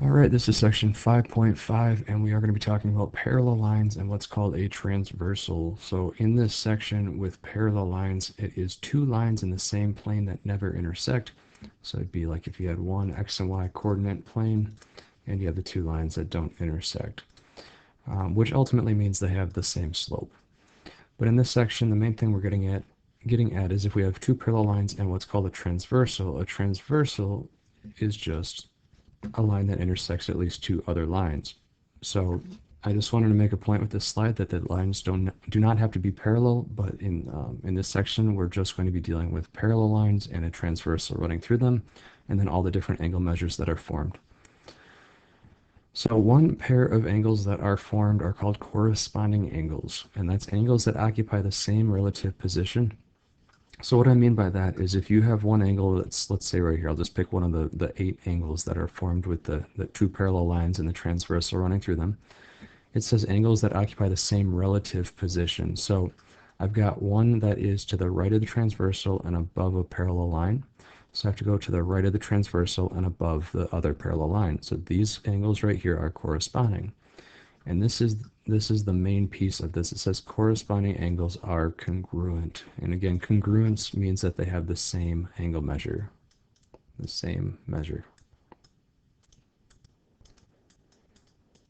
Alright, this is section 5.5, and we are going to be talking about parallel lines and what's called a transversal. So in this section with parallel lines, it is two lines in the same plane that never intersect. So it'd be like if you had one x and y coordinate plane, and you have the two lines that don't intersect, which ultimately means they have the same slope. But in this section, the main thing we're getting at is if we have two parallel lines and what's called a transversal is just a line that intersects at least two other lines. So I just wanted to make a point with this slide that the lines do not have to be parallel, but in this section we're just going to be dealing with parallel lines and a transversal running through them, and then all the different angle measures that are formed. So one pair of angles that are formed are called corresponding angles, and that's angles that occupy the same relative position. So what I mean by that is if you have one angle that's, let's say right here, I'll just pick one of the 8 angles that are formed with the two parallel lines and the transversal running through them. It says angles that occupy the same relative position. So I've got one that is to the right of the transversal and above a parallel line. So I have to go to the right of the transversal and above the other parallel line. So these angles right here are corresponding. And this is the main piece of this. It says corresponding angles are congruent. And again, congruence means that they have the same angle measure. The same measure.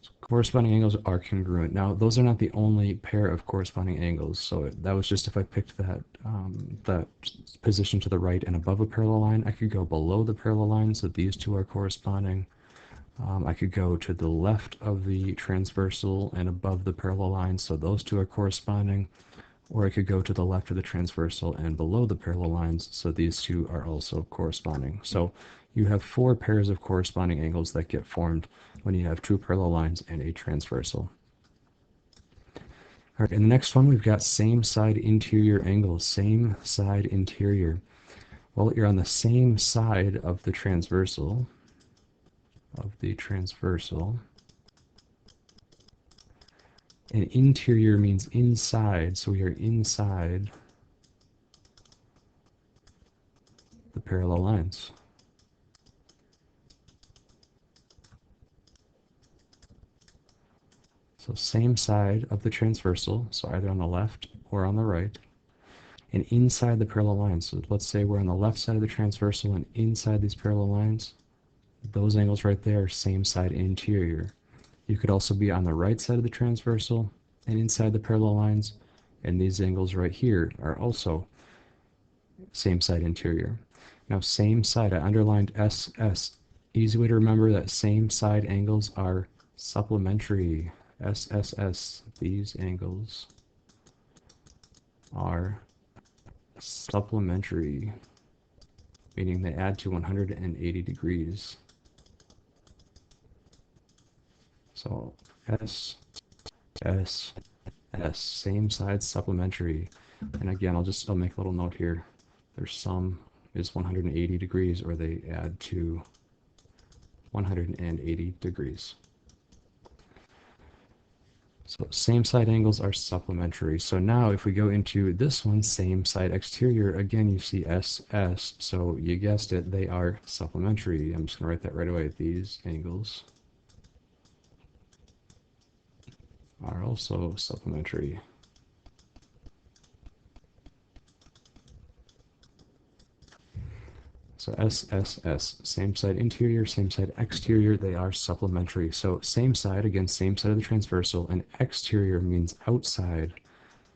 So corresponding angles are congruent. Now, those are not the only pair of corresponding angles. So that was just if I picked that position to the right and above a parallel line. I could go below the parallel line, so these two are corresponding. I could go to the left of the transversal and above the parallel line, so those two are corresponding. Or I could go to the left of the transversal and below the parallel lines, so these two are also corresponding. So you have 4 pairs of corresponding angles that get formed when you have two parallel lines and a transversal. All right, in the next one, we've got same side interior angles. Same side interior. Well, you're on the same side of the transversal. And interior means inside, so we are inside the parallel lines. So same side of the transversal, so either on the left or on the right, and inside the parallel lines. So let's say we're on the left side of the transversal and inside these parallel lines. Those angles right there are same side interior. You could also be on the right side of the transversal and inside the parallel lines, and these angles right here are also same side interior. Now same side, I underlined SS. Easy way to remember that same side angles are supplementary. SSS. These angles are supplementary, meaning they add to 180 degrees. So S, S, S, same side supplementary. And again, I'll make a little note here. Their sum is 180 degrees, or they add to 180 degrees. So same side angles are supplementary. So now if we go into this one, same side exterior, again you see SS, so you guessed it, they are supplementary. I'm just going to write that right away. These angles are also supplementary. So SSS, same side interior, same side exterior, they are supplementary. So same side, again, same side of the transversal, and exterior means outside.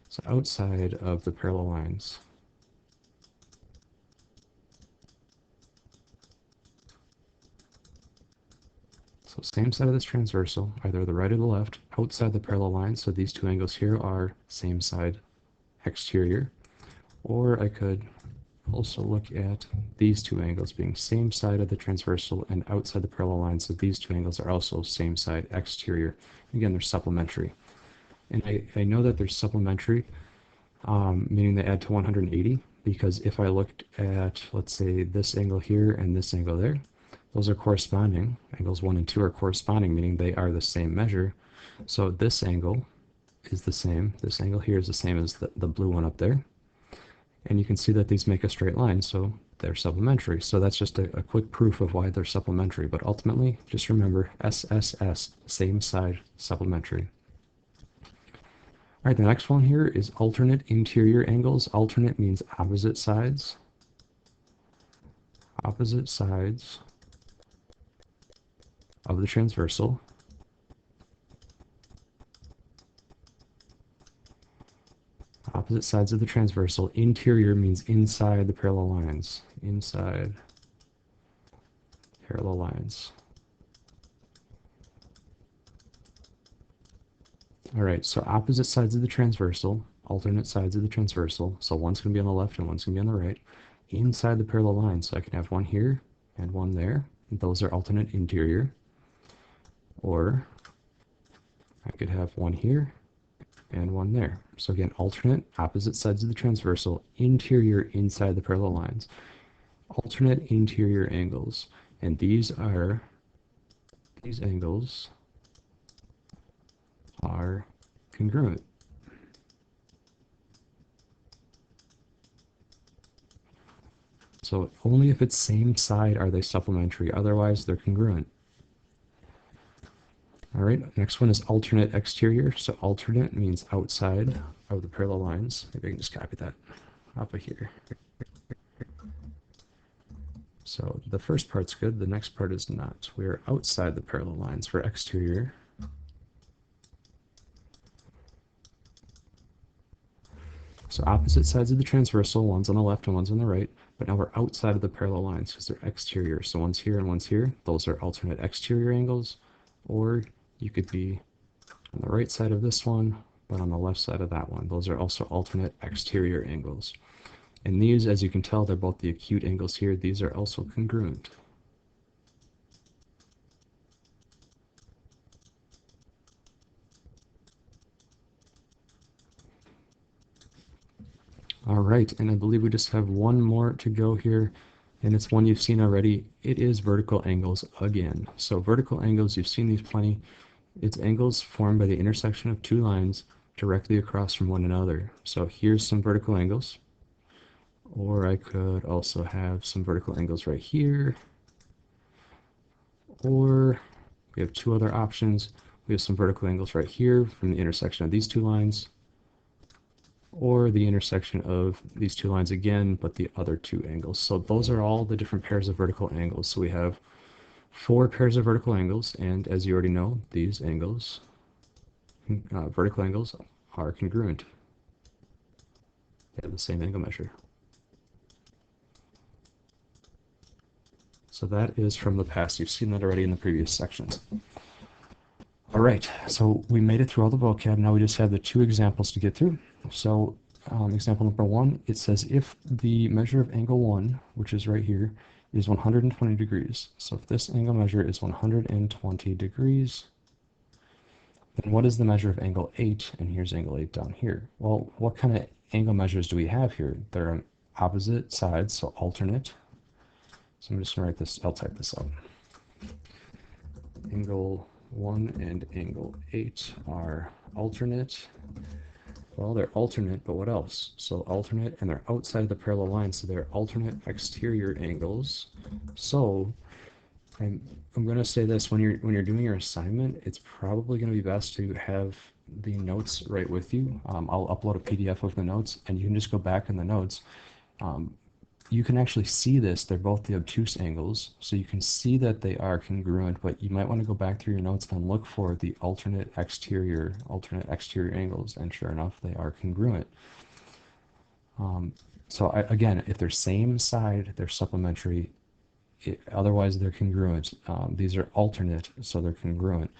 So outside of the parallel lines. So same side of this transversal, either the right or the left, outside the parallel lines. So these two angles here are same side exterior. Or I could also look at these two angles being same side of the transversal and outside the parallel line, so these two angles are also same side exterior. Again, they're supplementary. And I know that they're supplementary, meaning they add to 180, because if I looked at, let's say, this angle here and this angle there, those are corresponding. Angles 1 and 2 are corresponding, meaning they are the same measure. So this angle is the same. This angle here is the same as the blue one up there. And you can see that these make a straight line, so they're supplementary. So that's just a quick proof of why they're supplementary. But ultimately, just remember SSS, same side, supplementary. All right, the next one here is alternate interior angles. Alternate means opposite sides. Opposite sides of the transversal. Opposite sides of the transversal. Interior means inside the parallel lines. Inside parallel lines. All right, so opposite sides of the transversal, alternate sides of the transversal. So one's going to be on the left and one's going to be on the right. Inside the parallel lines, so I can have one here and one there. Those are alternate interior. Or I could have one here and one there. So again, alternate, opposite sides of the transversal, interior inside the parallel lines. Alternate interior angles. And these angles are congruent. So only if it's same side are they supplementary, otherwise they're congruent. All right, next one is alternate exterior. So alternate means outside of the parallel lines. Maybe I can just copy that off of here. So the first part's good, the next part is not. We're outside the parallel lines for exterior. So opposite sides of the transversal, one's on the left and one's on the right, but now we're outside of the parallel lines because they're exterior. So one's here and one's here. Those are alternate exterior angles. Or you could be on the right side of this one, but on the left side of that one. Those are also alternate exterior angles. And these, as you can tell, they're both the acute angles here. These are also congruent. All right, and I believe we just have one more to go here, and it's one you've seen already. It is vertical angles again. So vertical angles, you've seen these plenty. It's angles formed by the intersection of two lines directly across from one another. So here's some vertical angles. Or I could also have some vertical angles right here. Or we have two other options. We have some vertical angles right here from the intersection of these two lines, or the intersection of these two lines again, but the other two angles. So those are all the different pairs of vertical angles. So we have 4 pairs of vertical angles, and as you already know, these angles, vertical angles, are congruent. They have the same angle measure. So that is from the past. You've seen that already in the previous sections. All right, so we made it through all the vocab. Now we just have the 2 examples to get through. So example number 1, it says if the measure of angle 1, which is right here, is 120 degrees. So if this angle measure is 120 degrees, then what is the measure of angle 8? And here's angle 8 down here. Well, what kind of angle measures do we have here? They're on opposite sides, so alternate. So I'm just going to write this, I'll type this out. Angle 1 and angle 8 are alternate. Well, they're alternate, but what else? So alternate, and they're outside the parallel line, so they're alternate exterior angles. So I'm going to say this, when you're doing your assignment, it's probably going to be best to have the notes right with you. I'll upload a PDF of the notes, and you can just go back in the notes. You can actually see this. They're both the obtuse angles, so you can see that they are congruent, but you might want to go back through your notes and look for the alternate exterior angles, and sure enough, they are congruent. So again, if they're same side, they're supplementary. Otherwise, they're congruent. These are alternate, so they're congruent.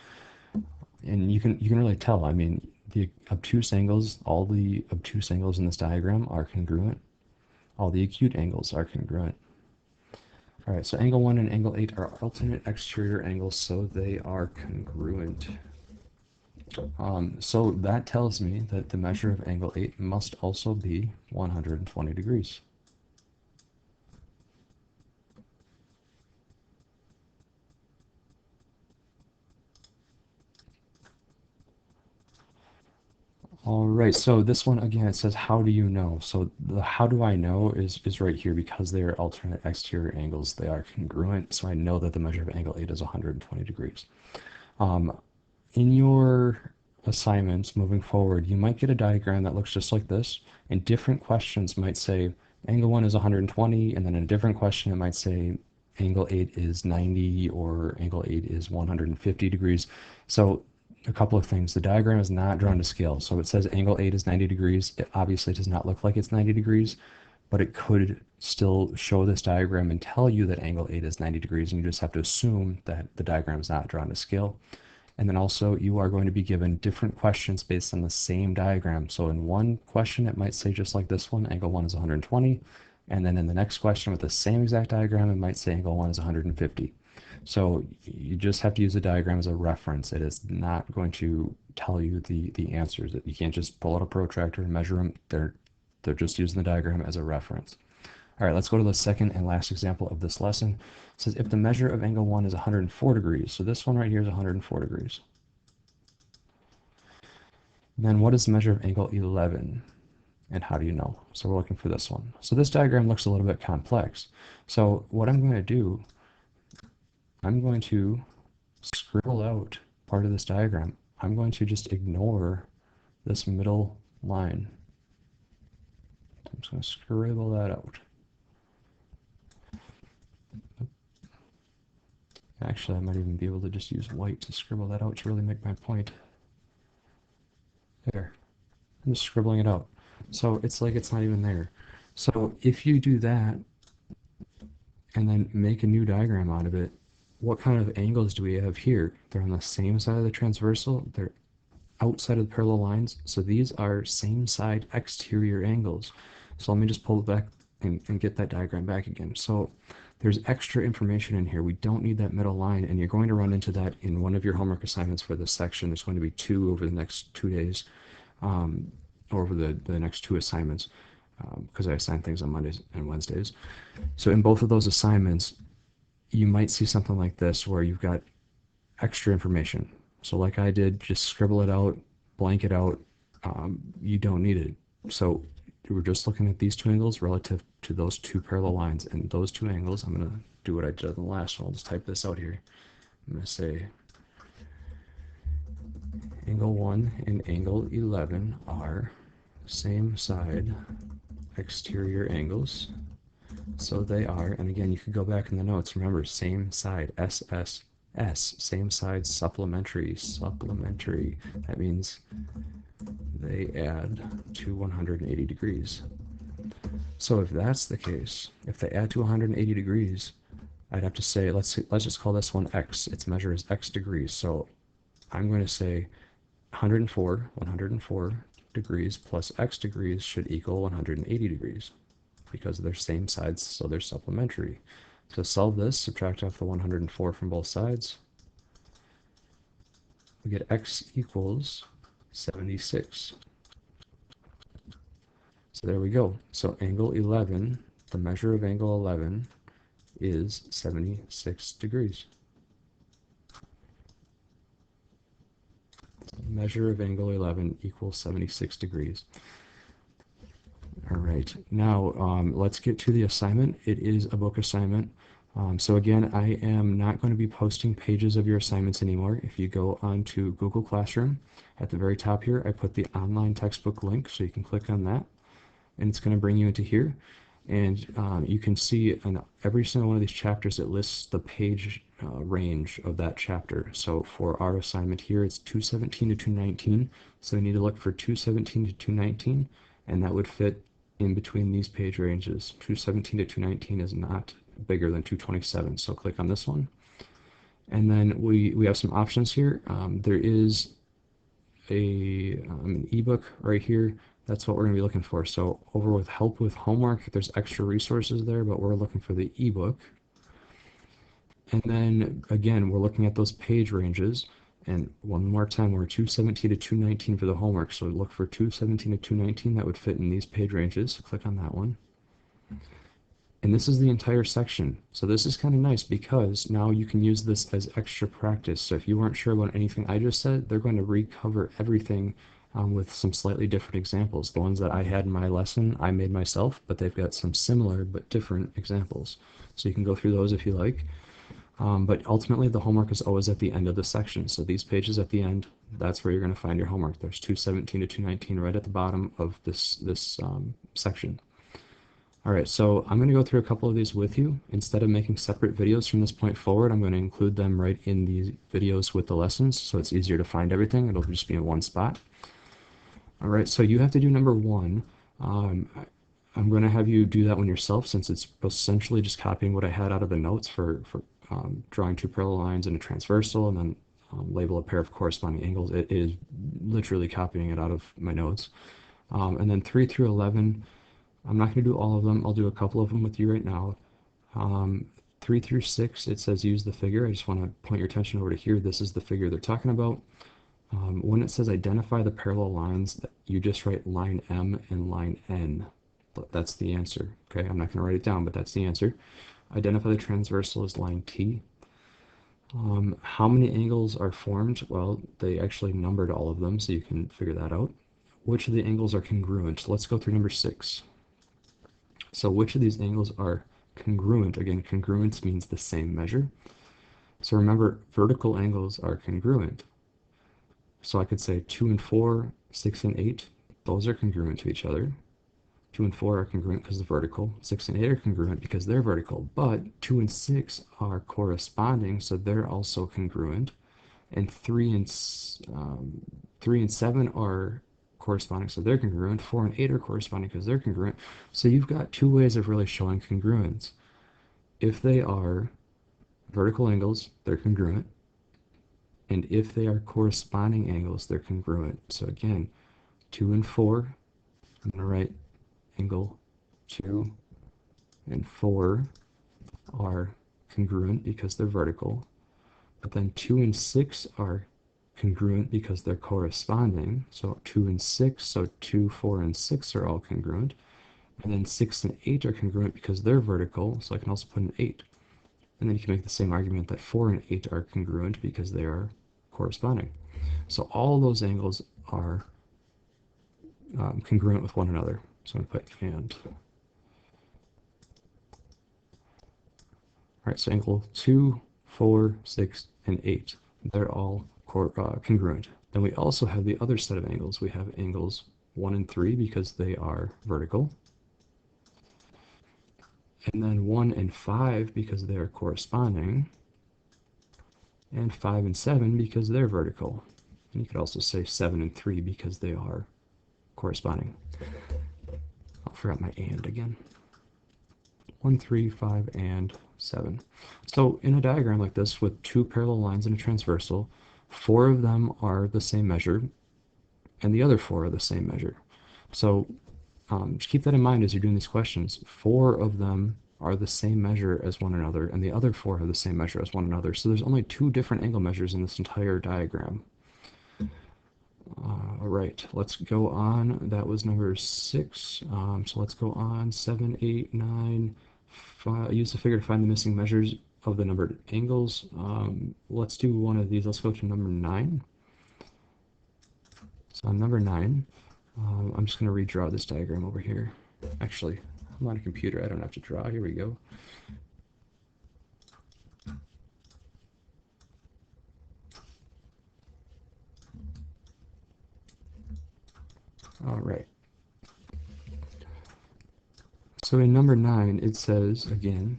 And you can really tell. I mean, the obtuse angles, all the obtuse angles in this diagram are congruent. All the acute angles are congruent. All right, so angle 1 and angle 8 are alternate exterior angles, so they are congruent. So that tells me that the measure of angle 8 must also be 120 degrees. All right, so this one again, it says, how do you know? So the how do I know is right here because they are alternate exterior angles. They are congruent, so I know that the measure of angle 8 is 120 degrees. Um, in your assignments moving forward, you might get a diagram that looks just like this, and different questions might say angle 1 is 120, and then in a different question it might say angle 8 is 90 or angle 8 is 150 degrees. So a couple of things. The diagram is not drawn to scale. So it says angle 8 is 90 degrees. It obviously does not look like it's 90 degrees, but it could still show this diagram and tell you that angle 8 is 90 degrees, and you just have to assume that the diagram is not drawn to scale. And then also you are going to be given different questions based on the same diagram. So in one question, it might say just like this one, angle 1 is 120. And then in the next question with the same exact diagram, it might say angle 1 is 150. So you just have to use the diagram as a reference. It is not going to tell you the answers. You can't just pull out a protractor and measure them. They're just using the diagram as a reference. All right, let's go to the second and last example of this lesson. It says if the measure of angle 1 is 104 degrees, so this one right here is 104 degrees, then what is the measure of angle 11? And how do you know? So we're looking for this one. So this diagram looks a little bit complex. So what I'm going to do, I'm going to scribble out part of this diagram. I'm going to just ignore this middle line. I'm just going to scribble that out. Actually, I might even be able to just use white to scribble that out to really make my point. There. I'm just scribbling it out. So it's like it's not even there. So if you do that and then make a new diagram out of it, what kind of angles do we have here? They're on the same side of the transversal. They're outside of the parallel lines. So these are same side exterior angles. So let me just pull it back and get that diagram back again. So there's extra information in here. We don't need that middle line, and you're going to run into that in one of your homework assignments for this section. There's going to be two over the next 2 days, or over the next two assignments, because I assign things on Mondays and Wednesdays. So in both of those assignments, you might see something like this where you've got extra information. So like I did, just scribble it out, blank it out. You don't need it. So we're just looking at these two angles relative to those two parallel lines. And those two angles, I'm going to do what I did in the last one. I'll just type this out here. I'm going to say angle 1 and angle 11 are same side exterior angles. So they are, and again, you could go back in the notes. Remember, same side, SSS, same side supplementary, supplementary. That means they add to 180 degrees. So if that's the case, if they add to 180 degrees, I'd have to say, let's just call this one X. Its measure is X degrees. So I'm going to say 104 degrees plus X degrees should equal 180 degrees because they're same sides, so they're supplementary. To solve this, subtract off the 104 from both sides. We get X equals 76. So there we go. So angle 11, the measure of angle 11 is 76 degrees. Measure of angle 11 equals 76 degrees. All right, now let's get to the assignment. It is a book assignment. So again, I am not going to be posting pages of your assignments anymore. If you go onto Google Classroom, at the very top here, I put the online textbook link, so you can click on that, and it's going to bring you into here. And you can see in every single one of these chapters, it lists the page range of that chapter. So for our assignment here, it's 217 to 219. So we need to look for 217 to 219, and that would fit in between these page ranges. 217 to 219 is not bigger than 227. So click on this one. And then we have some options here. There is an ebook right here. That's what we're going to be looking for. So over with help with homework, there's extra resources there, but we're looking for the ebook. And then again, we're looking at those page ranges. And one more time, we're 217 to 219 for the homework. So look for 217 to 219 that would fit in these page ranges. So click on that one. And this is the entire section. So this is kind of nice because now you can use this as extra practice. So if you weren't sure about anything I just said, they're going to recover everything with some slightly different examples. The ones that I had in my lesson, I made myself, but they've got some similar but different examples. So you can go through those if you like. But ultimately, the homework is always at the end of the section. So these pages at the end, that's where you're going to find your homework. There's 217 to 219 right at the bottom of this section. All right, so I'm going to go through a couple of these with you. Instead of making separate videos from this point forward, I'm going to include them right in these videos with the lessons, so it's easier to find everything. It'll just be in one spot. All right, so you have to do number one. I'm going to have you do that one yourself, since it's essentially just copying what I had out of the notes for drawing two parallel lines and a transversal, and then label a pair of corresponding angles. It is literally copying it out of my notes. And then 3 through 11, I'm not going to do all of them. I'll do a couple of them with you right now. 3 through 6, it says use the figure. I just want to point your attention over to here. This is the figure they're talking about. When it says identify the parallel lines, you just write line M and line N. That's the answer. Okay, I'm not going to write it down, but that's the answer. Identify the transversal as line T. How many angles are formed? Well, they actually numbered all of them, so you can figure that out. Which of the angles are congruent? Let's go through number 6. So which of these angles are congruent? Again, congruence means the same measure. So remember, vertical angles are congruent. So I could say 2 and 4, 6 and 8, those are congruent to each other. 2 and 4 are congruent because they're vertical. 6 and 8 are congruent because they're vertical. But 2 and 6 are corresponding, so they're also congruent. And 3 and 7 are corresponding, so they're congruent. 4 and 8 are corresponding because they're congruent. So you've got two ways of really showing congruence. If they are vertical angles, they're congruent. And if they are corresponding angles, they're congruent. So again, 2 and 4, I'm going to write angle 2 and 4 are congruent because they're vertical. But then 2 and 6 are congruent because they're corresponding. So 2 and 6, so 2, 4, and 6 are all congruent. And then 6 and 8 are congruent because they're vertical, so I can also put an 8. And then you can make the same argument that 4 and 8 are congruent because they are corresponding. So all those angles are congruent with one another. So I'm going to put and. All right, so angle 2, 4, 6, and 8. They're all congruent. Then we also have the other set of angles. We have angles 1 and 3 because they are vertical. And then 1 and 5 because they are corresponding. And 5 and 7 because they're vertical. And you could also say 7 and 3 because they are corresponding. I forgot my and again. 1, 3, 5, and 7. So in a diagram like this with two parallel lines and a transversal, 4 of them are the same measure, and the other 4 are the same measure. So just keep that in mind as you're doing these questions. 4 of them are the same measure as one another, and the other 4 are the same measure as one another. So there's only 2 different angle measures in this entire diagram. All right, let's go on. That was number 6. So let's go on. 7, 8, 9. Use the figure to find the missing measures of the numbered angles. Let's do one of these. Let's go to number 9. So on number 9, I'm just going to redraw this diagram over here. Actually, I'm on a computer. I don't have to draw. Here we go. All right. So in number 9, it says, again,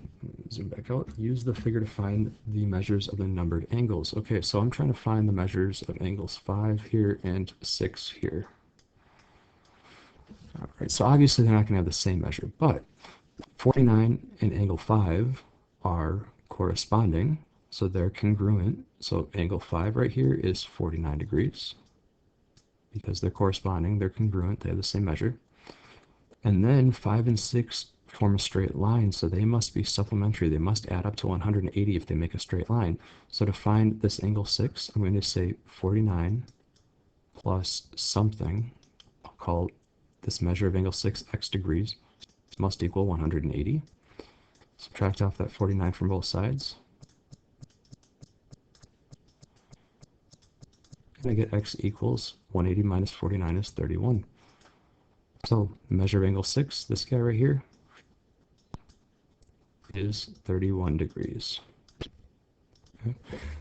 zoom back out, use the figure to find the measures of the numbered angles. Okay, so I'm trying to find the measures of angles 5 here and 6 here. All right, so obviously they're not going to have the same measure, but 49 and angle 5 are corresponding, so they're congruent. So angle 5 right here is 49 degrees. Because they're corresponding, they're congruent, they have the same measure. And then 5 and 6 form a straight line, so they must be supplementary. They must add up to 180 if they make a straight line. So to find this angle 6, I'm going to say 49 plus something. I'll call this measure of angle 6 x degrees. Must equal 180. Subtract off that 49 from both sides. I get x equals 180 minus 49 is 31. So measure of angle 6, this guy right here, is 31 degrees. Okay.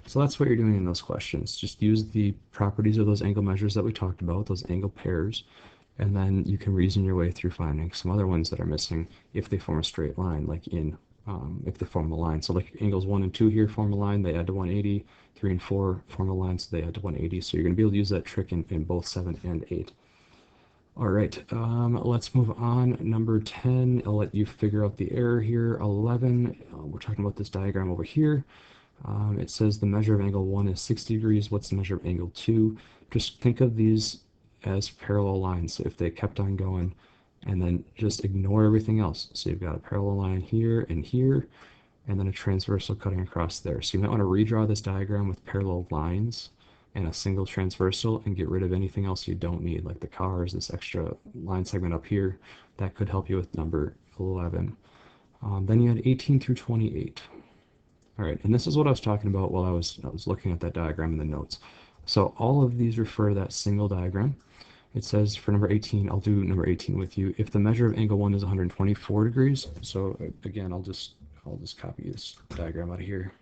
So that's what you're doing in those questions. Just use the properties of those angle measures that we talked about, those angle pairs, and then you can reason your way through finding some other ones that are missing if they form a straight line, like if they form a line. So like angles 1 and 2 here form a line, they add to 180. 3 and 4 form a line, so they add to 180. So you're going to be able to use that trick in both 7 and 8. All right, let's move on. Number 10, I'll let you figure out the error here. 11, we're talking about this diagram over here. It says the measure of angle 1 is 60 degrees. What's the measure of angle 2? Just think of these as parallel lines. So if they kept on going, and then just ignore everything else. So you've got a parallel line here, and then a transversal cutting across there. So you might want to redraw this diagram with parallel lines and a single transversal and get rid of anything else you don't need, like the cars, this extra line segment up here. That could help you with number 11. Then you had 18 through 28. All right, and this is what I was talking about while I was looking at that diagram in the notes. So all of these refer to that single diagram. It says for number 18, I'll do number 18 with you. If the measure of angle 1 is 124 degrees, so again, I'll just copy this diagram out of here.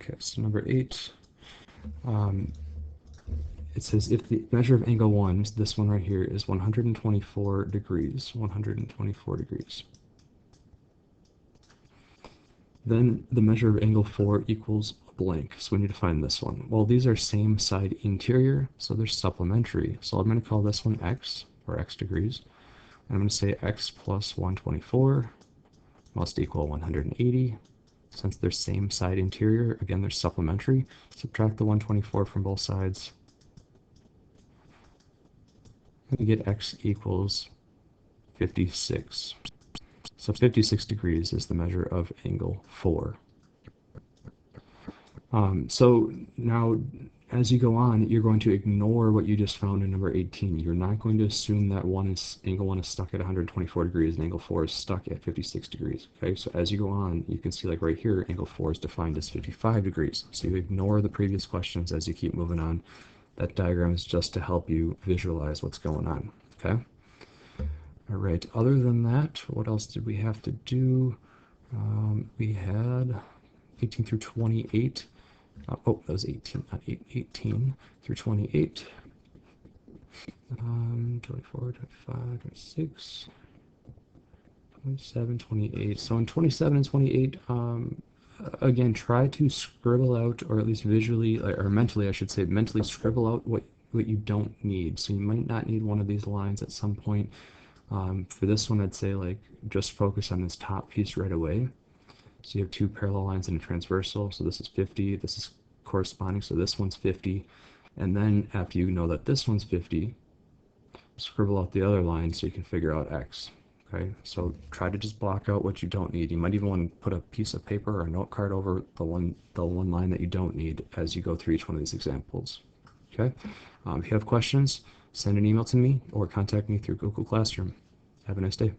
Okay, so number 8, it says if the measure of angle 1, this one right here, is 124 degrees, 124 degrees, then the measure of angle 4 equals blank. So we need to find this one. Well, these are same side interior, so they're supplementary. So I'm going to call this one x, or x degrees. And I'm going to say x plus 124 must equal 180. Since they're same side interior, again, they're supplementary. Subtract the 124 from both sides. And you get x equals 56. So 56 degrees is the measure of angle 4. So now, as you go on, you're going to ignore what you just found in number 18. You're not going to assume that angle 1 is stuck at 124 degrees and angle 4 is stuck at 56 degrees. Okay, so as you go on, you can see like right here, angle 4 is defined as 55 degrees. So you ignore the previous questions as you keep moving on. That diagram is just to help you visualize what's going on. Okay. All right. Other than that, what else did we have to do? We had 18 through 28. Oh, that was 18, not 8, 18 through 28. 24, 25, 26, 27, 28. So in 27 and 28, again, try to scribble out, or at least visually, or mentally, I should say, mentally scribble out what you don't need. So you might not need one of these lines at some point. For this one, I'd say like just focus on this top piece right away. So you have two parallel lines and a transversal. So this is 50. This is corresponding. So this one's 50. And then after you know that this one's 50, scribble out the other line so you can figure out x. Okay, so try to just block out what you don't need. You might even want to put a piece of paper or a note card over the one line that you don't need as you go through each one of these examples. Okay, if you have questions, send an email to me or contact me through Google Classroom. Have a nice day.